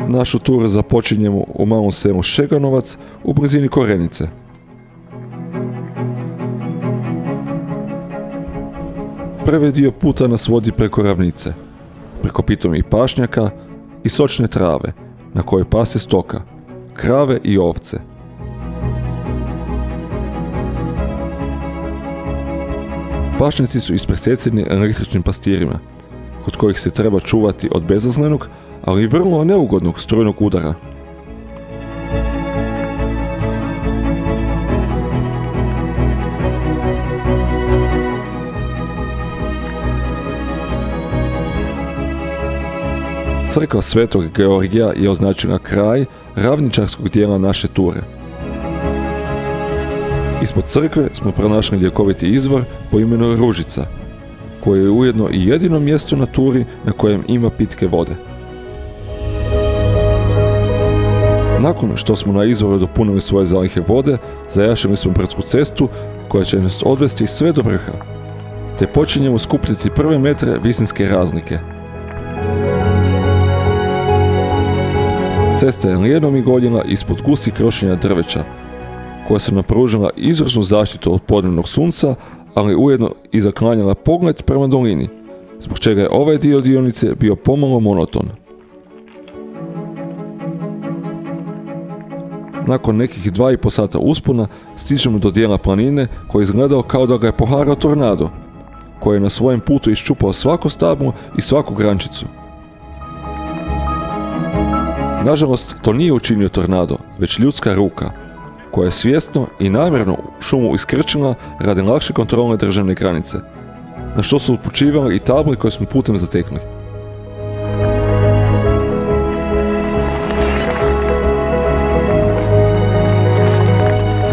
Našu turu započinjemo u malom selu Šeganovac u blizini Korenice. Prvi dio puta nas vodi preko ravnice, preko pitomih pašnjaka i sočne trave na kojoj pase stoka, krave i ovce. Pašnjaci su ispreseceni električnim pastirima, kod kojih se treba čuvati od bezazlenog, ali i vrlo neugodnog strujnog udara. Crkva Svetog Georgija je označila kraj ravničarskog dijela naše ture. Ispod crkve smo pronašli ljekoviti izvor po imenu Ružica, koje je ujedno i jedino mjesto na turi na kojem ima pitke vode. Nakon što smo na izvoru dopunili svoje zalihe vode, zajašili smo brdsku cestu koja će nas odvesti sve do vrha, te počinjemo skupljati prve metre visinske razlike. Cesta je lijedom i goljena ispod gustih krošenja drveća, koja se napružila izvrsnu zaštitu od podnevnog sunca, ali ujedno i zaklanjala pogled prema dolini, zbog čega je ovaj dio dionice bio pomalo monoton. Nakon nekih 2,5 sata uspona stižemo do dijela planine koji je izgledao kao da ga je poharao tornado, koji je na svojem putu iščupao svako stablo i svaku grančicu. Nažalost, to nije učinio tornado, već ljudska ruka, koja je svjesno i namjerno šumu iskrčila radi lakše kontrole državne granice, na što su upućivali i table koje smo putem zatekli.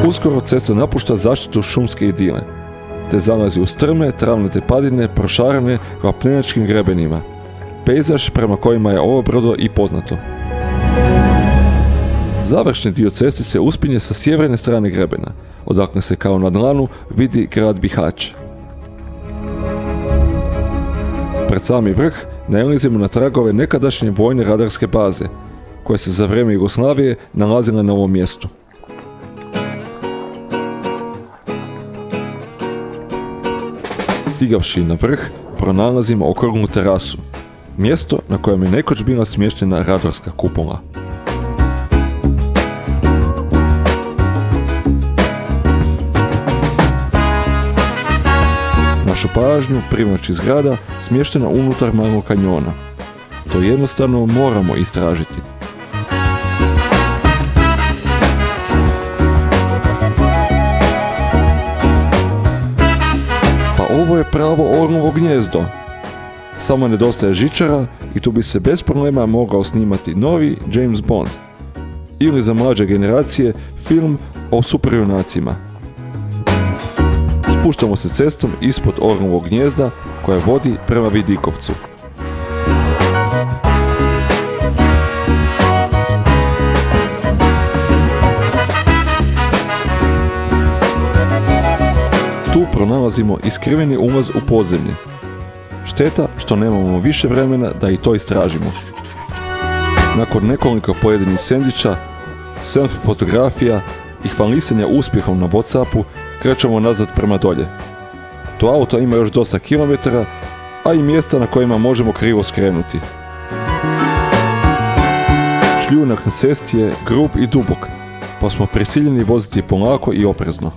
Uskoro cesta napušta zaštitu šumske idile, te zalazi u strme, travnate padine, prošarane vapnenačkim grebenima, pejzaž prema kojima je ovo brdo i poznato. Završni dio ceste se uspinje sa sjeverne strane grebena, odakle se kao na dlanu vidi grad Bihać. Pred sami vrh nailazimo na tragove nekadašnje vojne radarske baze, koja se za vrijeme Jugoslavije nalazila na ovom mjestu. Stigavši na vrh, pronalazimo okruglu terasu, mjesto na kojem je nekoć bila smještena radarska kupola. Našu pažnju privlači zgrada smještena unutar malog kanjona. To jednostavno moramo istražiti. Pa ovo je pravo orlovo gnijezdo. Samo nedostaje žičara i tu bi se bez problema mogao snimati novi James Bond. Ili za mlađe generacije film o superjunacima. Spuštamo se cestom ispod orlovog gnijezda koja vodi prema Vidikovcu. Tu pronalazimo iskriveni ulaz u podzemlje. Šteta što nemamo više vremena da i to istražimo. Nakon nekoliko pojedinih sendviča, selfie fotografija i hvalisanja uspjehom na WhatsAppu, krećemo nazad prema dolje. To auto ima još dosta kilometara, a i mjesta na kojima možemo krivo skrenuti. Šljunak na cesti je grub i dubok, pa smo prisiljeni voziti polako i oprezno.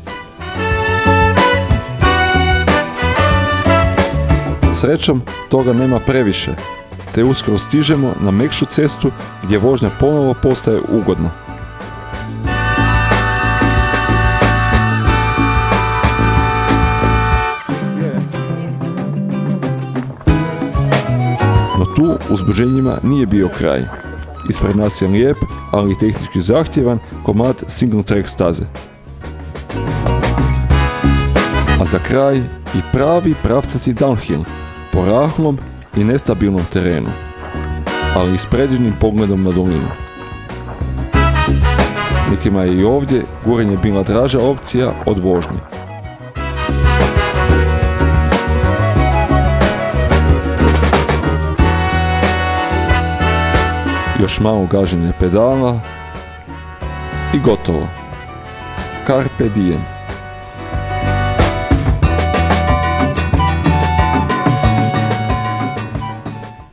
Srećom, toga nema previše, te uskoro stižemo na mekšu cestu gdje vožnja ponovo postaje ugodna. No tu uzbuđenjima nije bio kraj. Ispred nas je lijep, ali i tehnički zahtjevan komad single track staze. A za kraj i pravi pravcati downhill po rahlom i nestabilnom terenu, ali i s predivnim pogledom na dolinu. Nekima je i ovdje gurenje bila draža opcija od vožnje. još malo gaženja pedala i gotovo. Carpe diem.